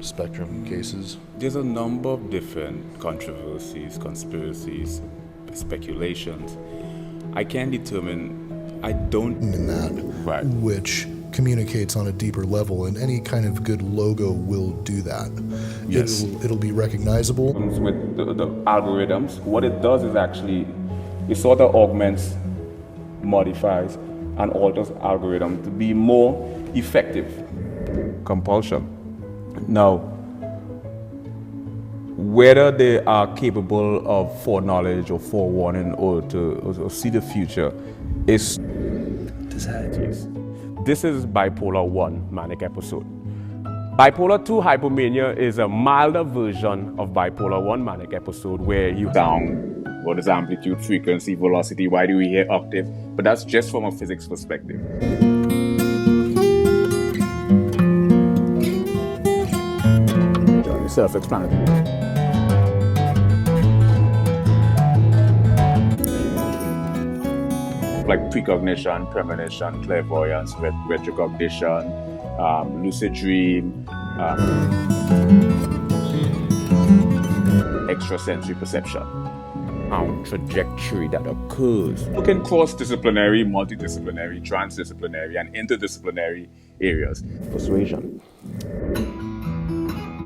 spectrum cases? There's a number of different controversies, conspiracies, speculations. I can't determine, I don't... In that, right. Which communicates on a deeper level, and any kind of good logo will do that. Yes. It'll be recognizable. With the algorithms, what it does is actually, it sort of augments, modifies, and alters algorithms to be more effective. Compulsion. Now, whether they are capable of foreknowledge or forewarning or to see the future is societies. This is bipolar 1 manic episode. Bipolar 2 hypomania is a milder version of bipolar 1 manic episode where you down, what is amplitude, frequency, velocity, why do we hear octave? But that's just from a physics perspective. Self-explanatory. Like precognition, premonition, clairvoyance, retrocognition, lucid dream, extrasensory perception, trajectory that occurs. Looking cross-disciplinary, multidisciplinary, transdisciplinary, and interdisciplinary areas. Persuasion.